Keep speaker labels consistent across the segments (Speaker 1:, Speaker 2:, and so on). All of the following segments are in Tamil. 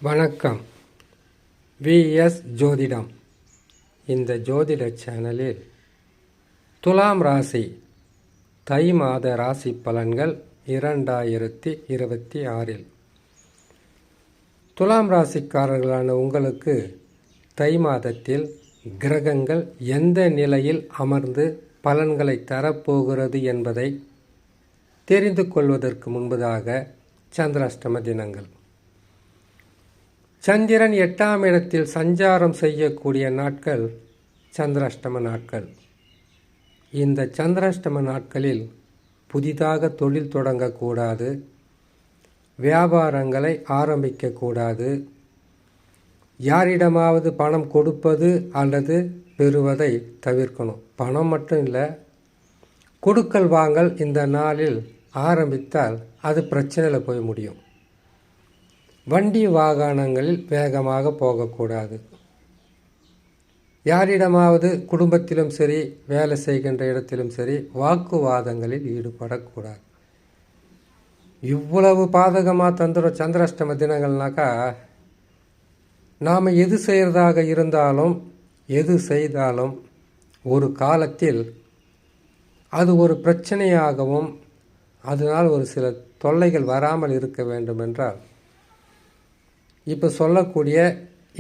Speaker 1: வணக்கம். விஎஸ் ஜோதிடம். இந்த ஜோதிட சேனலில் துலாம் ராசி தை மாத ராசி பலன்கள் 2026 துலாம் ராசிக்காரர்களான உங்களுக்கு தை மாதத்தில் கிரகங்கள் எந்த நிலையில் அமர்ந்து பலன்களை தரப்போகிறது என்பதை தெரிந்து கொள்வதற்கு முன்பதாக சந்திராஷ்டம தினங்கள். சந்திரன் 8ஆம் இடத்தில் சஞ்சாரம் செய்யக்கூடிய நாட்கள் சந்திராஷ்டம நாட்கள். இந்த சந்திராஷ்டம நாட்களில் புதிதாக தொழில் தொடங்கக்கூடாது, வியாபாரங்களை ஆரம்பிக்கக்கூடாது, யாரிடமாவது பணம் கொடுப்பது அல்லது பெறுவதை தவிர்க்கணும். பணம் மட்டும் இல்லை, கொடுக்கல் வாங்கல் இந்த நாளில் ஆரம்பித்தால் அது பிரச்சனையில் போய் முடியும். வண்டி வாகனங்களில் வேகமாக போகக்கூடாது. யாரிடமாவது குடும்பத்திலும் சரி, வேலை செய்கின்ற இடத்திலும் சரி, வாக்குவாதங்களில் ஈடுபடக்கூடாது. இவ்வளவு பாதகமாக தந்துடும் சந்திராஷ்டம தினங்கள்னாக்கா, நாம் எது செய்கிறதாக இருந்தாலும் எது செய்தாலும் ஒரு காலத்தில் அது ஒரு பிரச்சனையாகவும் அதனால் ஒரு சில தொல்லைகள் வராமல் இருக்க வேண்டும் என்றால் இப்போ சொல்லக்கூடிய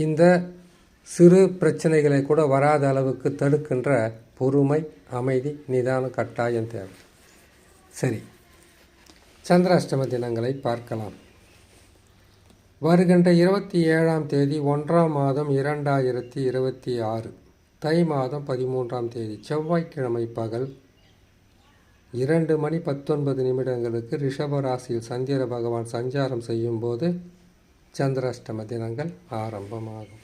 Speaker 1: இந்த சிறு பிரச்சனைகளை கூட வராத அளவுக்கு தடுக்கின்ற பொறுமை, அமைதி, நிதானம் கட்டாயம் தேவை. சரி, சந்திராஷ்டம தினங்களை பார்க்கலாம். வருகின்ற 27ஆம் தேதி 1ஆம் மாதம் 2026 தை மாதம் 13ஆம் தேதி செவ்வாய்க்கிழமை பகல் 2:19 ரிஷப ராசியில் சந்திர பகவான் சஞ்சாரம் செய்யும் போது சந்திராஷ்டம தினங்கள் ஆரம்பமாகும்.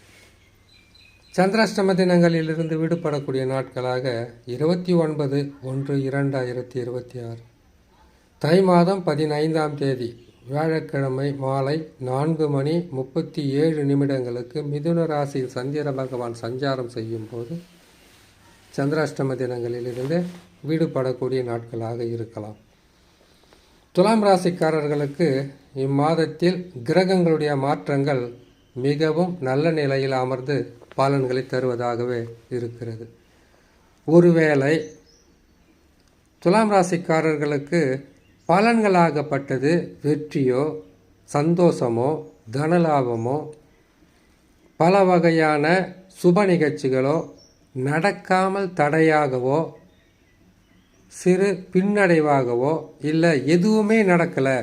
Speaker 1: சந்திராஷ்டம தினங்களிலிருந்து விடுபடக்கூடிய நாட்களாக 29/1/2026 தை மாதம் 15ஆம் தேதி வியாழக்கிழமை மாலை 4:37 மிதுன ராசியில் சந்திர பகவான் சஞ்சாரம் செய்யும் போது சந்திராஷ்டம தினங்களிலிருந்து விடுபடக்கூடிய நாட்களாக இருக்கலாம். துலாம் ராசிக்காரர்களுக்கு இம்மாதத்தில் கிரகங்களுடைய மாற்றங்கள் மிகவும் நல்ல நிலையில் அமர்ந்து பலன்களை தருவதாகவே இருக்கிறது. ஒருவேளை துலாம் ராசிக்காரர்களுக்கு பலன்களாகப்பட்டது வெற்றியோ, சந்தோஷமோ, தனலாபமோ, பல வகையான சுப நிகழ்ச்சிகளோ நடக்காமல் தடையாகவோ, சிறு பின்னடைவாகவோ, இல்லை எதுவுமே நடக்கலை,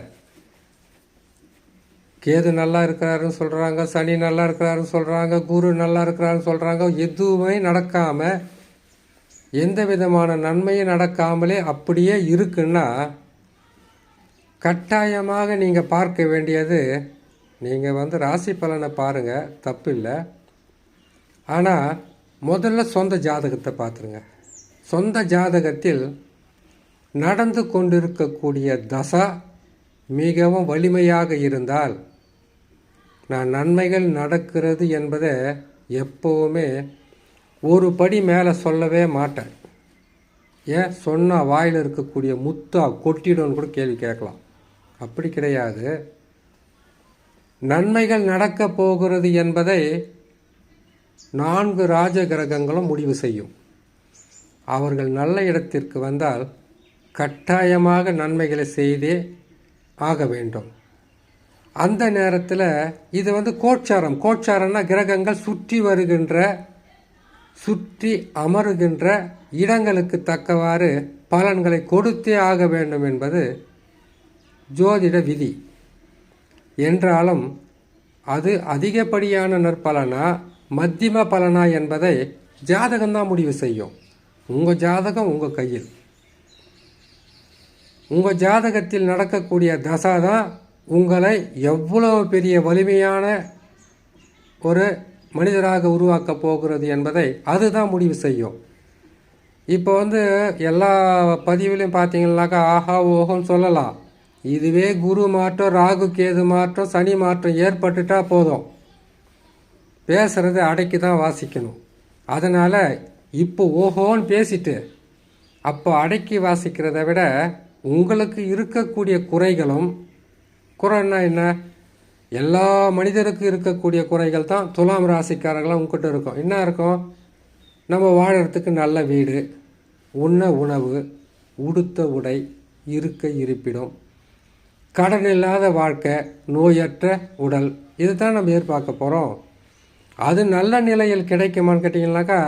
Speaker 1: கேது நல்லா இருக்கிறாருன்னு சொல்கிறாங்க, சனி நல்லா இருக்கிறாருன்னு சொல்கிறாங்க, குரு நல்லா இருக்கிறாருன்னு சொல்கிறாங்க, எதுவுமே நடக்காமல், எந்த விதமான நன்மையும் நடக்காமலே அப்படியே இருக்குன்னா கட்டாயமாக நீங்கள் பார்க்க வேண்டியது, நீங்கள் ராசி பலனை பாருங்கள், தப்பில்லை. ஆனால் முதல்ல சொந்த ஜாதகத்தை பார்த்துருங்க. சொந்த ஜாதகத்தில் நடந்து கொண்டிருக்கக்கூடிய தசா மிகவும் வலிமையாக இருந்தால் நான் நன்மைகள் நடக்கிறது என்பதை எப்போவுமே ஒரு படி மேலே சொல்லவே மாட்டேன். ஏன் சொன்னால் வாயில் இருக்கக்கூடிய முத்தா கொட்டிடும்னு கூட கேள்வி கேட்கலாம். அப்படி கிடையாது. நன்மைகள் நடக்கப் போகிறது என்பதை 4 ராஜ கிரகங்களும் முடிவு செய்யும். அவர்கள் நல்ல இடத்திற்கு வந்தால் கட்டாயமாக நன்மைகளை செய்தே ஆக வேண்டும். அந்த நேரத்தில் இது கோட்சாரம்னா கிரகங்கள் சுற்றி அமருகின்ற இடங்களுக்கு தக்கவாறு பலன்களை கொடுத்தே ஆக வேண்டும் என்பது ஜோதிட விதி. என்றாலும் அது அதிகப்படியான நற்பலனா மத்தியம பலனா என்பதை ஜாதகம்தான் முடிவு செய்யும். உங்கள் ஜாதகம் உங்கள் கையில். உங்கள் ஜாதகத்தில் நடக்கக்கூடிய தசா தான் உங்களை எவ்வளவு பெரிய வலிமையான ஒரு மனிதராக உருவாக்கப் போகிறது என்பதை அதுதான் முடிவு செய்யும். இப்போ எல்லா பதிவிலையும் பார்த்தீங்கன்னாக்கா ஆஹா ஓஹோன்னு சொல்லலாம். இதுவே குரு மாற்றம், ராகு கேது மாற்றம், சனி மாற்றம் ஏற்பட்டுட்டா போதும், பேசுறது அடக்கி தான் வாசிக்கணும். அதனால் இப்போ ஓஹோன்னு பேசிட்டு அப்போ அடக்கி வாசிக்கிறத விட உங்களுக்கு இருக்கக்கூடிய குறைகளும், குறைன்னா என்ன, எல்லா மனிதருக்கும் இருக்கக்கூடிய குறைகள் தான் துலாம் ராசிக்காரர்களாம் உங்ககிட்ட இருக்கும். என்ன இருக்கும்? நம்ம வாழறதுக்கு நல்ல வீடு, உண்ண உணவு, உடுத்த உடை, இருக்க இருப்பிடம், கடன் இல்லாத வாழ்க்கை, நோயற்ற உடல், இது தான் நம்ம எதிர்பார்க்க போகிறோம். அது நல்ல நிலையில் கிடைக்குமான்னு கேட்டிங்கனாக்கா,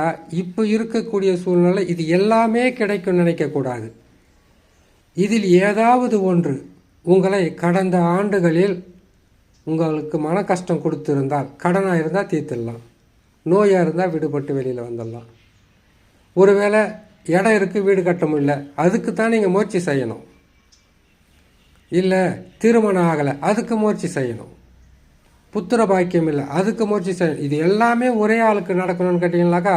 Speaker 1: இப்போ இருக்கக்கூடிய சூழ்நிலை இது எல்லாமே கிடைக்கும்னு நினைக்கக்கூடாது. இதில் ஏதாவது ஒன்று உங்களை கடந்த ஆண்டுகளில் உங்களுக்கு மன கஷ்டம் கொடுத்துருந்தால், கடனாக இருந்தால் தீர்த்துடலாம், நோயாக இருந்தால் விடுபட்டு வெளியில் வந்துடலாம். ஒருவேளை இடம் இருக்குது, வீடு கட்ட முடியல, அதுக்கு தான் நீங்கள் முயற்சி செய்யணும். இல்லை திருமணம் ஆகலை, அதுக்கு முயற்சி செய்யணும். புத்திர பாக்கியம் இல்லை, அதுக்கு முயற்சி செய்யணும். இது எல்லாமே ஒரே ஆளுக்கு நடக்கணும்னு கேட்டிங்கனாக்கா,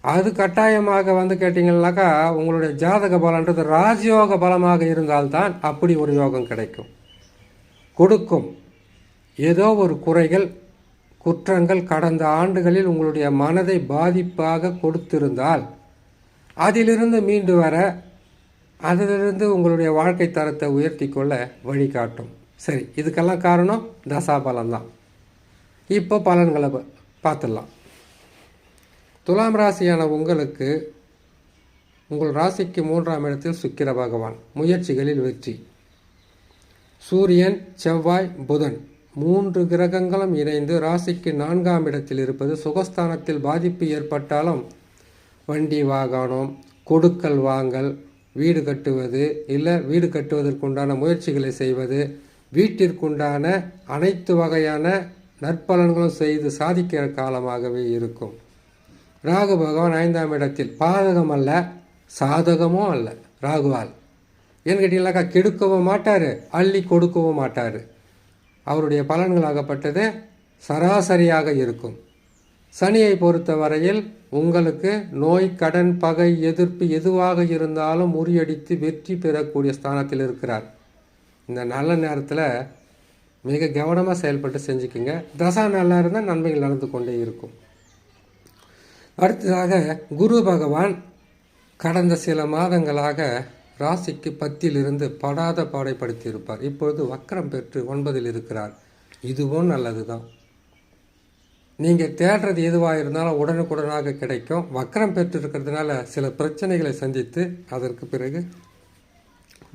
Speaker 1: அது கட்டாயமாக கேட்டிங்கனாக்கா உங்களுடைய ஜாதக பலன்றது ராஜயோக பலமாக இருந்தால்தான் அப்படி ஒரு யோகம் கிடைக்கும், கொடுக்கும். ஏதோ ஒரு குறைகள், குற்றங்கள் கடந்த ஆண்டுகளில் உங்களுடைய மனதை பாதிப்பாக கொடுத்திருந்தால் அதிலிருந்து மீண்டு வர, அதிலிருந்து உங்களுடைய வாழ்க்கை தரத்தை உயர்த்தி கொள்ள வழிகாட்டும். சரி, இதுக்கெல்லாம் காரணம் தசாபலம்தான். இப்போ பலன்களை பார்த்துடலாம். துலாம் ராசியான உங்களுக்கு உங்கள் ராசிக்கு 3ஆம் இடத்தில் சுக்கிர பகவான், முயற்சிகளில் வெற்றி. சூரியன், செவ்வாய், புதன் 3 கிரகங்களும் இணைந்து ராசிக்கு 4ஆம் இடத்தில் இருப்பது சுகஸ்தானத்தில் பாதிப்பு ஏற்பட்டாலும் வண்டி வாகனம், கொடுக்கல் வாங்கல், வீடு கட்டுவது, இல்லை வீடு கட்டுவதற்குண்டான முயற்சிகளை செய்வது, வீட்டிற்குண்டான அனைத்து வகையான நற்பலன்களும் செய்து சாதிக்கிற காலமாகவே இருக்கும். ராகு பகவான் 5ஆம் இடத்தில், பாதகம் அல்ல சாதகமும் அல்ல ராகுவால். ஏன்னு கேட்டீங்கன்னாக்கா, கெடுக்கவும் மாட்டார், அள்ளி கொடுக்கவும் மாட்டார். அவருடைய பலன்களாகப்பட்டது சராசரியாக இருக்கும். சனியை பொறுத்த வரையில் உங்களுக்கு நோய், கடன், பகை, எதிர்ப்பு எதுவாக இருந்தாலும் முறியடித்து வெற்றி பெறக்கூடிய ஸ்தானத்தில் இருக்கிறார். இந்த நல்ல நேரத்தில் மிக கவனமாக செயல்பட்டு செஞ்சுக்குங்க. தசா நல்லா இருந்தால் நன்மைகள் நடந்து கொண்டே இருக்கும். அடுத்ததாக குரு பகவான் கடந்த சில மாதங்களாக ராசிக்கு 10லிருந்து படாத பாடைப்படுத்தி இருப்பார். இப்பொழுது வக்கரம் பெற்று 9ல் இருக்கிறார். இதுவும் நல்லது தான். நீங்கள் தேடுறது எதுவாக இருந்தாலும் உடனுக்குடனாக கிடைக்கும். வக்கரம் பெற்று இருக்கிறதுனால சில பிரச்சனைகளை சந்தித்து அதற்கு பிறகு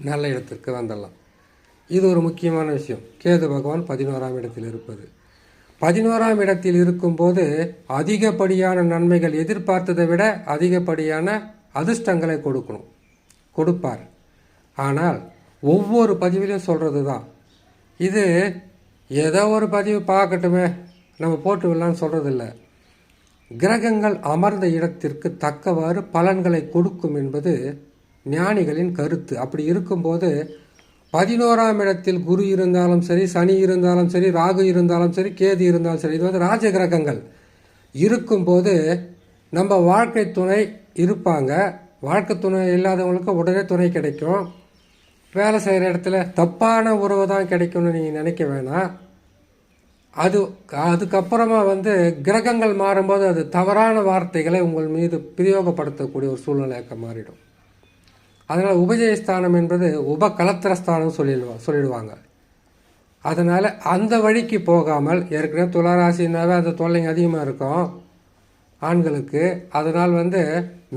Speaker 1: நல்ல இடத்திற்கு வந்துடலாம். இது ஒரு முக்கியமான விஷயம். கேது பகவான் 11ஆம் இடத்தில் இருப்பது. 11ஆம் இடத்தில் இருக்கும்போது அதிகப்படியான நன்மைகள், எதிர்பார்த்ததை விட அதிகப்படியான அதிர்ஷ்டங்களை கொடுப்பார். ஆனால் ஒவ்வொரு பதிவிலையும் சொல்கிறது தான், இது ஏதோ ஒரு பதிவு பார்க்கட்டுமே நம்ம போட்டு விடலான்னு சொல்கிறதில்ல. கிரகங்கள் அமர்ந்த இடத்திற்கு தக்கவாறு பலன்களை கொடுக்கும் என்பது ஞானிகளின் கருத்து. அப்படி இருக்கும்போது 11ஆம் இடத்தில் குரு இருந்தாலும் சரி, சனி இருந்தாலும் சரி, ராகு இருந்தாலும் சரி, கேது இருந்தாலும் சரி, இது ராஜ கிரகங்கள் இருக்கும்போது நம்ம வாழ்க்கை துணை இருப்பாங்க. வாழ்க்கை துணை இல்லாதவங்களுக்கு உடனே துணை கிடைக்கும். வேலை செய்கிற இடத்துல தப்பான உறவு தான் கிடைக்கும்னு நீங்கள் நினைக்க வேணாம். அதுக்கப்புறமா கிரகங்கள் மாறும்போது அது தவறான வார்த்தைகளை உங்கள் மீது பிரயோகப்படுத்தக்கூடிய ஒரு சூழ்நிலையாக மாறிடும். அதனால் உபஜயஸ்தானம் என்பது உபகலத்திரஸ்தானம் சொல்லிடுவாங்க. அதனால் அந்த வழிக்கு போகாமல், ஏற்கனவே துளாராசினாவே அந்த தொல்லைங்க அதிகமாக இருக்கும் ஆண்களுக்கு. அதனால்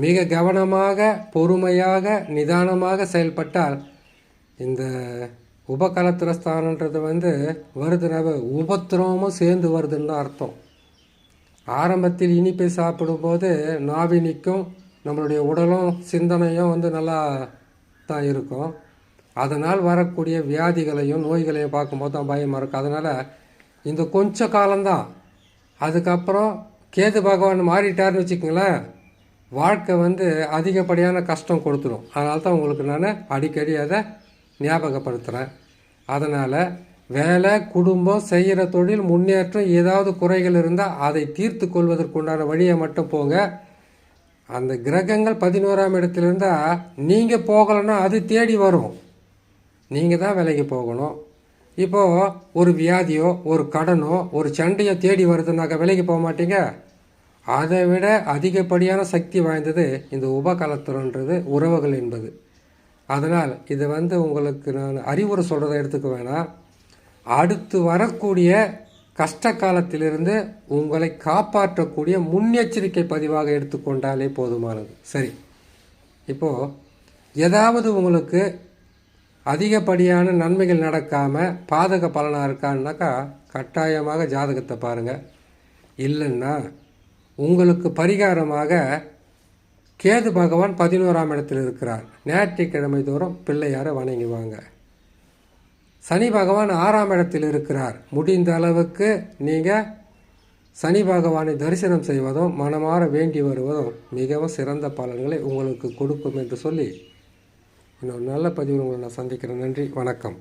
Speaker 1: மிக கவனமாக, பொறுமையாக, நிதானமாக செயல்பட்டால் இந்த உபகலத்திரஸ்தானன்றது வருதுனாவே உபத்திரமும் சேர்ந்து வருதுன்னு அர்த்தம். ஆரம்பத்தில் இனிப்பை சாப்பிடும்போது நாவினிக்கும் நம்மளுடைய உடலும் சிந்தனையும் நல்லா தான் இருக்கும். அதனால் வரக்கூடிய வியாதிகளையும் நோய்களையும் பார்க்கும்போது தான் பயமாக இருக்கும். அதனால் இந்த கொஞ்ச காலம்தான். அதுக்கப்புறம் கேது பகவான் மாறிட்டார்னு வச்சுக்கோங்களேன், வாழ்க்கை அதிகப்படியான கஷ்டம் கொடுத்துடும். அதனால தான் உங்களுக்கு நான் அடிக்கடி அதை ஞாபகப்படுத்துகிறேன். அதனால் வேலை, குடும்பம், செய்கிற தொழில், முன்னேற்றம், ஏதாவது குறைகள் இருந்தால் அதை தீர்த்து கொள்வதற்குண்டான வழியை மட்டும் போங்க. அந்த கிரகங்கள் 11ஆம் இடத்துல இருந்தால் நீங்கள் போகலைன்னா அது தேடி வரும். நீங்கள் தான் விலைக்கு போகணும். இப்போது ஒரு வியாதியோ, ஒரு கடனோ, ஒரு சண்டையோ தேடி வருதுன்னாக்கா விலைக்கு போக மாட்டீங்க. அதை விட அதிகப்படியான சக்தி வாய்ந்தது இந்த உபகலத்திரன்றது, உறவுகள் என்பது. அதனால் இதை உங்களுக்கு நான் அறிவுரை சொல்கிறத எடுத்துக்க வேணாம். அடுத்து வரக்கூடிய கஷ்ட காலத்திலிருந்து உங்களை காப்பாற்றக்கூடிய முன்னெச்சரிக்கை பதிவாக எடுத்துக்கொண்டாலே போதுமானது. சரி, இப்போது ஏதாவது உங்களுக்கு அதிகப்படியான நன்மைகள் நடக்காமல் பாதக பலனாக இருக்கான்னாக்கா கட்டாயமாக ஜாதகத்தை பாருங்கள். இல்லைன்னா உங்களுக்கு பரிகாரமாக கேது பகவான் 11ஆம் இடத்தில் இருக்கிறார். ஞாயிற்றுக்கிழமை தோறும் பிள்ளையாரை வணங்குவாங்க. சனி பகவான் 6ஆம் இடத்தில் இருக்கிறார். முடிந்த அளவுக்கு நீங்கள் சனி பகவானை தரிசனம் செய்வதும் மனமாற வேண்டி வருவதும் மிகவும் சிறந்த பலன்களை உங்களுக்கு கொடுக்கும் என்று சொல்லி இன்னொரு நல்ல பதிவில் உங்களை நான் சந்திக்கிறேன். நன்றி, வணக்கம்.